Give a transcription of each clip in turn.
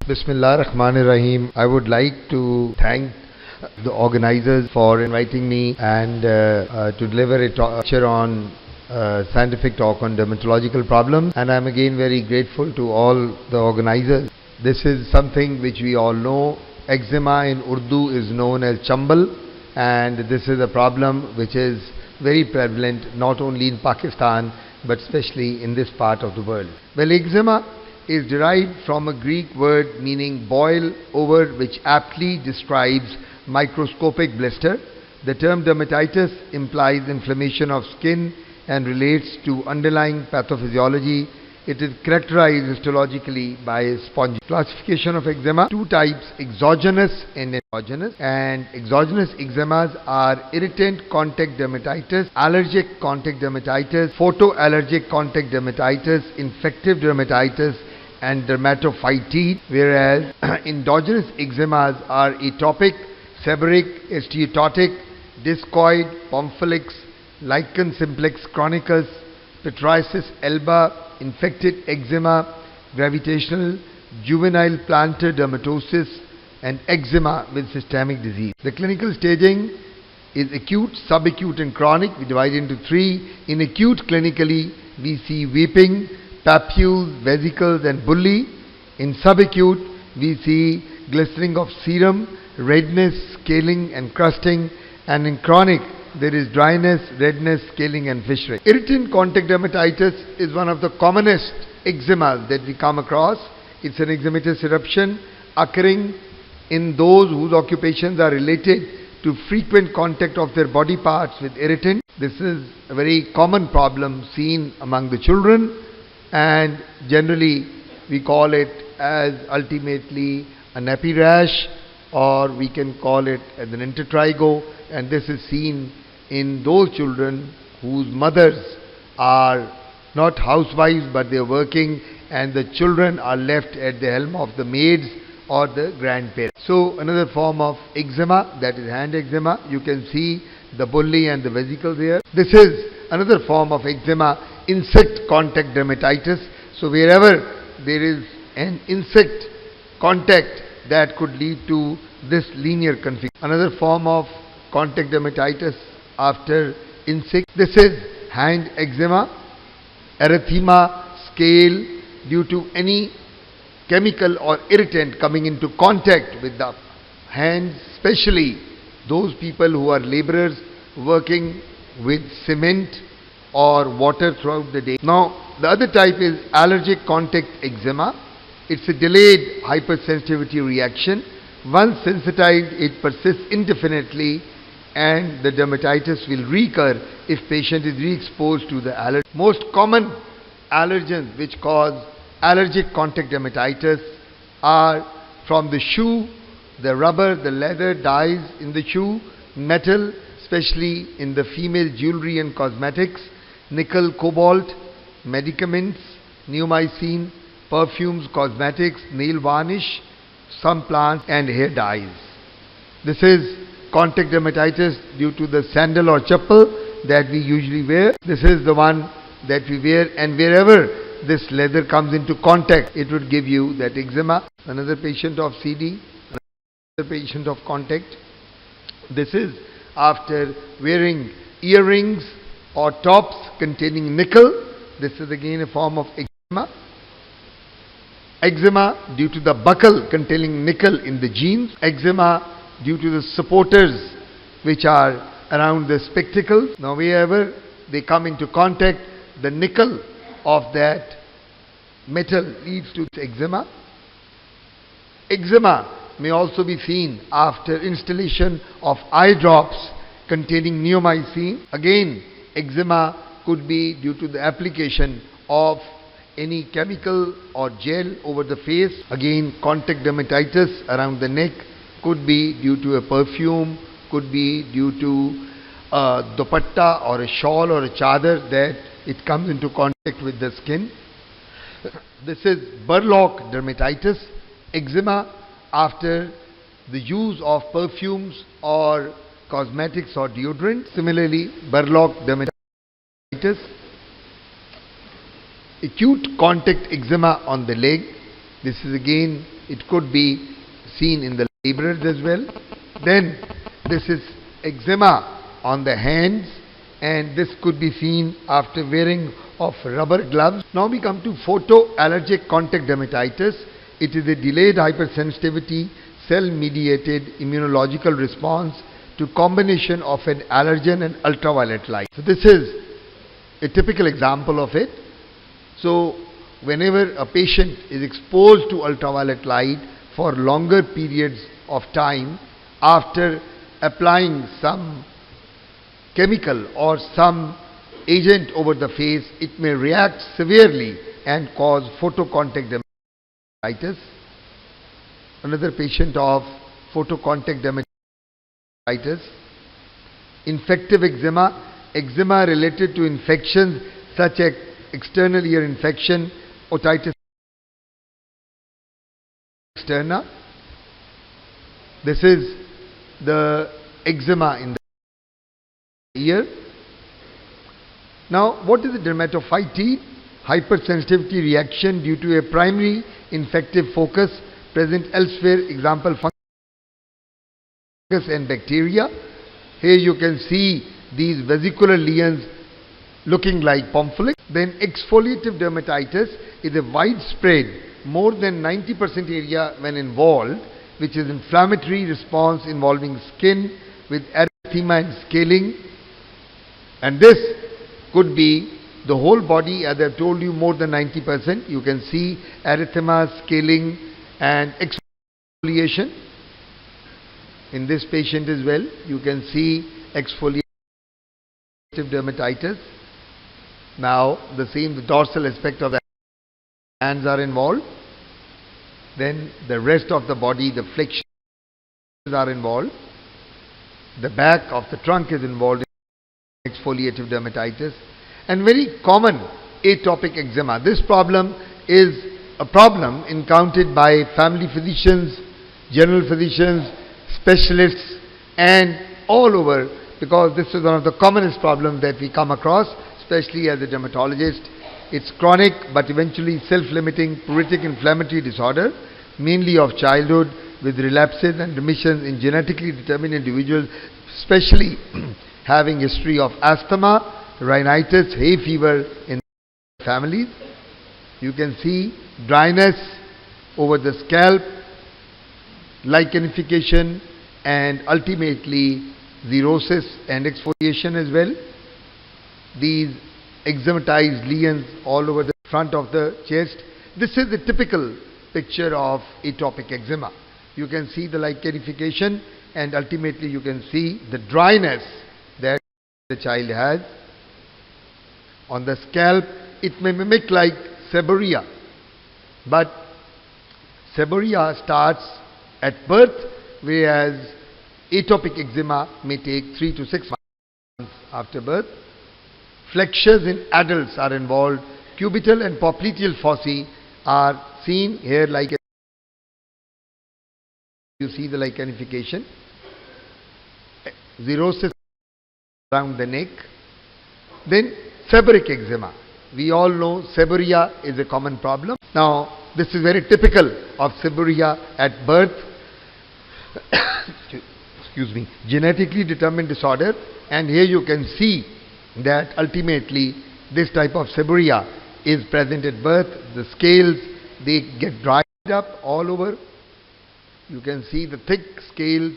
Bismillah ar-Rahman ar-Rahim. I would like to thank the organizers for inviting me and to deliver a lecture on scientific talk on dermatological problems, and I'm again very grateful to all the organizers. This is something which we all know. Eczema in Urdu is known as chambal, and this is a problem which is very prevalent not only in Pakistan but especially in this part of the world. Well, eczema is derived from a Greek word meaning boil over, which aptly describes microscopic blister. The term dermatitis implies inflammation of skin and relates to underlying pathophysiology. It is characterized histologically by a spongy classification of eczema. Two types, exogenous and endogenous. And exogenous eczemas are irritant contact dermatitis, allergic contact dermatitis, photoallergic contact dermatitis, infective dermatitis, and dermatophytid, whereas endogenous eczemas are atopic, seborrheic, steatotic, discoid, pompholyx, lichen simplex chronicus, pityriasis alba, infected eczema, gravitational, juvenile plantar dermatosis, and eczema with systemic disease. The clinical staging is acute, subacute, and chronic. We divide into three. In acute, clinically, we see weeping, papules, vesicles, and bulli. In subacute, we see glistering of serum, redness, scaling, and crusting. And in chronic, there is dryness, redness, scaling, and fissure. Irritant contact dermatitis is one of the commonest eczemas that we come across. It's an eczematous eruption occurring in those whose occupations are related to frequent contact of their body parts with irritant. This is a very common problem seen among the children, and generally we call it as ultimately a nappy rash, or we can call it as an intertrigo, and this is seen in those children whose mothers are not housewives but they are working, and the children are left at the helm of the maids or the grandparents. So another form of eczema, that is hand eczema. You can see the bulli and the vesicles here. This is another form of eczema, insect contact dermatitis. So wherever there is an insect contact, that could lead to this linear configuration. Another form of contact dermatitis after insect. This is hand eczema, erythema, scale, due to any chemical or irritant coming into contact with the hands, especially those people who are laborers working with cement or water throughout the day. Now, the other type is allergic contact eczema. It's a delayed hypersensitivity reaction. Once sensitized, it persists indefinitely, and the dermatitis will recur if patient is re-exposed to the allergen. Most common allergens which cause allergic contact dermatitis are from the shoe, the rubber, the leather, dyes in the shoe, metal, especially in the female jewelry and cosmetics, nickel, cobalt, medicaments, neomycin, perfumes, cosmetics, nail varnish, some plants, and hair dyes. This is contact dermatitis due to the sandal or chappal that we usually wear. This is the one that we wear, and wherever this leather comes into contact, it would give you that eczema. Another patient of CD, another patient of contact. This is after wearing earrings or tops containing nickel. This is again a form of eczema. Eczema due to the buckle containing nickel in the jeans. Eczema due to the supporters which are around the spectacles. Now wherever they come into contact, the nickel of that metal leads to eczema. Eczema may also be seen after installation of eye drops containing neomycin. Again, eczema could be due to the application of any chemical or gel over the face. Again, contact dermatitis around the neck could be due to a perfume, could be due to a dupatta or a shawl or a chadar that it comes into contact with the skin. This is Burlock dermatitis, eczema after the use of perfumes or cosmetics or deodorant. Similarly, Burlock dermatitis. Acute contact eczema on the leg. This is again It could be seen in the laborers as well. Then this is eczema on the hands, and this could be seen after wearing of rubber gloves. Now we come to photoallergic contact dermatitis. It is a delayed hypersensitivity, cell-mediated immunological response to combination of an allergen and ultraviolet light. So this is a typical example of it. So whenever a patient is exposed to ultraviolet light for longer periods of time after applying some chemical or some agent over the face, it may react severely and cause photocontact dermatitis. Another patient of photocontact dermatitis. Infective eczema, eczema related to infections such as external ear infection, otitis externa. This is the eczema in the ear. Now, what is the dermatophyte? Hypersensitivity reaction due to a primary infective focus present elsewhere, example fungus and bacteria. Here you can see these vesicular lesions looking like pamphylix. Then exfoliative dermatitis is a widespread, more than 90% area when involved, which is inflammatory response involving skin with erythema and scaling. And this could be the whole body, as I have told you, more than 90%. You can see erythema, scaling and exfoliation. In this patient as well, you can see exfoliative dermatitis. Now, the dorsal aspect of the hands are involved. Then the rest of the body, the flexures are involved. The back of the trunk is involved in exfoliative dermatitis. And very common atopic eczema. This problem is a problem encountered by family physicians, general physicians, specialists, and all over, because this is one of the commonest problems that we come across, especially as a dermatologist. It's chronic but eventually self-limiting pruritic inflammatory disorder, mainly of childhood, with relapses and remissions in genetically determined individuals, especially having history of asthma, rhinitis, hay fever in families. You can see dryness over the scalp, lichenification, and ultimately xerosis and exfoliation as well. These eczematized lesions all over the front of the chest. This is the typical picture of atopic eczema. You can see the lichenification, and ultimately you can see the dryness that the child has. On the scalp, it may mimic like seborrhea, but seborrhea starts at birth, whereas atopic eczema may take 3 to 6 months after birth. Flexures in adults are involved. Cubital and popliteal fossae are seen here, like you see the lichenification. Xerosis around the neck. Then seborrheic eczema. We all know seborrhea is a common problem. Now, this is very typical of seborrhea at birth. Excuse me. Genetically determined disorder, and here you can see that ultimately this type of seborrhea is present at birth. The scales, they get dried up all over. You can see the thick scales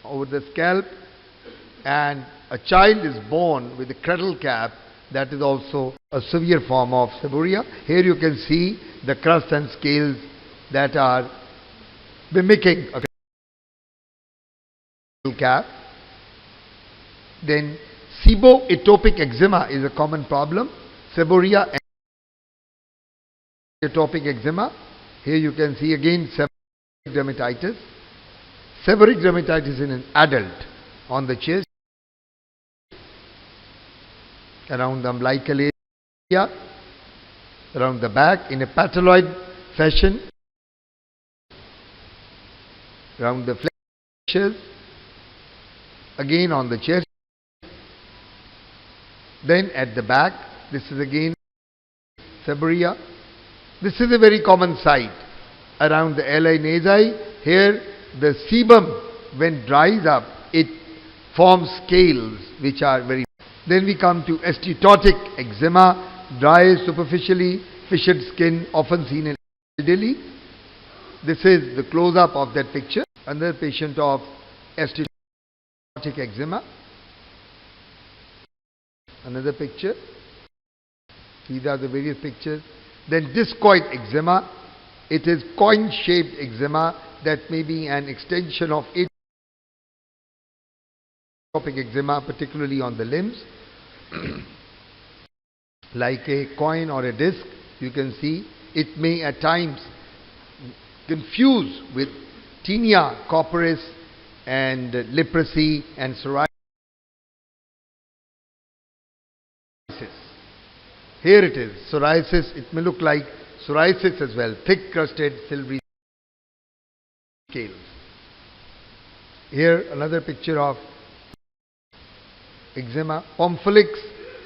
over the scalp, and a child is born with a cradle cap. That is also a severe form of seborrhea. Here you can see the crust and scales that are mimicking a cradle cap. Then seboatopic eczema is a common problem. Seborrhea and atopic eczema. Here you can see again seborrheic dermatitis. Seborrheic dermatitis in an adult on the chest, around the umbilical area, around the back in a pathelloid fashion, around the flexures, again on the chest, then at the back. This is again seborrhea. This is a very common sight around the ali nasi. Here the sebum, when dries up, it forms scales which are very. Then we come to steatotic eczema, dry superficially, fissured skin, often seen in elderly. This is the close-up of that picture. Another patient of steatotic eczema. Another picture. These are the various pictures. Then discoid eczema. It is coin-shaped eczema that may be an extension of atopic eczema, particularly on the limbs. Like a coin or a disc, you can see it may at times confuse with tinea corporis and leprosy and psoriasis. Here it is, psoriasis. It may look like psoriasis as well, thick crusted silvery scales. Here another picture of eczema. Pompholyx.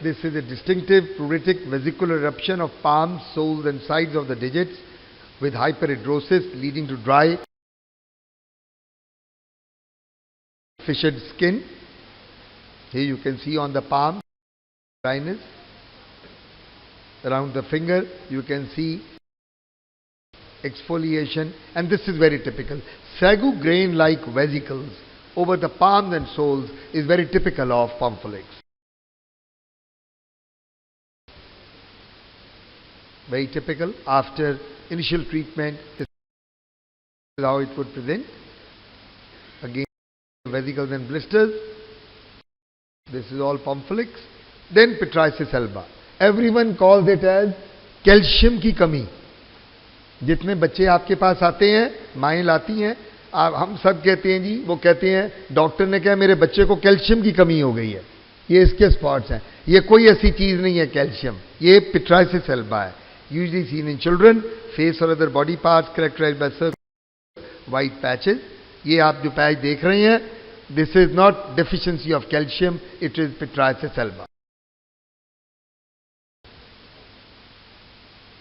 This is a distinctive pruritic vesicular eruption of palms, soles and sides of the digits with hyperhidrosis leading to dry fissured skin. Here you can see on the palm dryness. Around the finger you can see exfoliation, and this is very typical. Sagu grain like vesicles over the palms and soles is very typical of Pompholyx. Very typical. After initial treatment, this is how it would present. Again, vesicles and blisters. This is all Pompholyx. Then pityriasis alba. Everyone calls it as calcium की कमी. जितने बच्चे आपके पास आते हैं, माएँ लाती हैं, हम सब कहते हैं जी, वो कहते हैं डॉक्टर ने कहा मेरे बच्चे को कैल्शियम की कमी हो गई है. ये इसके स्पॉट्स हैं. ये कोई ऐसी चीज नहीं है कैल्शियम. ये पिट्राइसिस एल्बा है. Usually seen in children, face or other body parts characterized by white patches. ये आप जो पैच देख रहे हैं, this is not deficiency of calcium, it is pityriasis alba.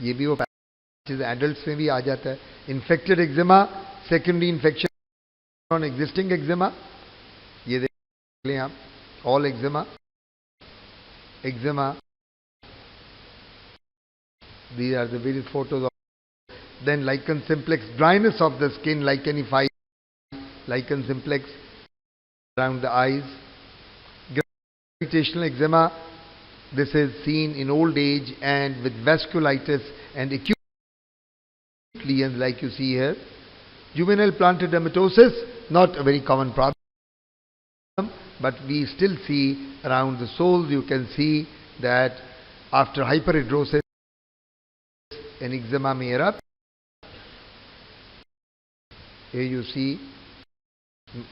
ये भी वो पैचेस एडल्ट्स में भी आ जाता है. Infected eczema, secondary infection on existing eczema. ये देख लें आप, all eczema. These are the various photos of. Then lichen simplex, dryness of the skin, lichenified lichen simplex around the eyes. Gravitational eczema, this is seen in old age and with vasculitis and acute lesions like you see here. Juvenile plantar dermatosis, not a very common problem, but we still see around the soles. You can see that after hyperhidrosis an eczema may erupt. Here you see.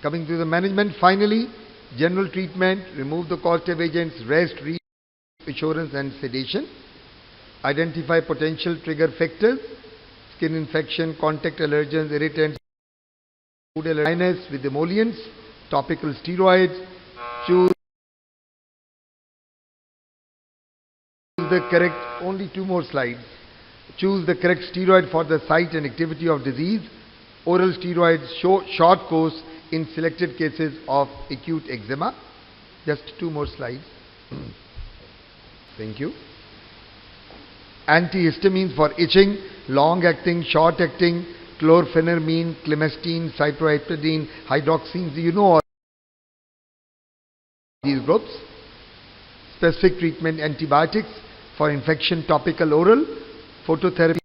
Coming to the management, finally, general treatment, remove the causative agents, rest, reassurance and sedation. Identify potential trigger factors, skin infection, contact allergens, irritants, food allergens with emollients, topical steroids. Choose the correct, only 2 more slides. Choose the correct steroid for the site and activity of disease. Oral steroids short course in selected cases of acute eczema. Just 2 more slides. Thank you. Antihistamines for itching, long-acting, short-acting, chlorpheniramine, clemastine, cyproheptadine, hydroxine. You know all these groups. Specific treatment, antibiotics for infection, topical, oral, phototherapy,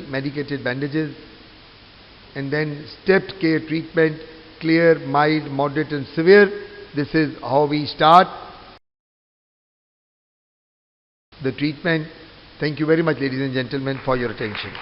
medicated bandages, and then stepped care treatment, clear, mild, moderate and severe. This is how we start the treatment. Thank you very much, ladies and gentlemen, for your attention.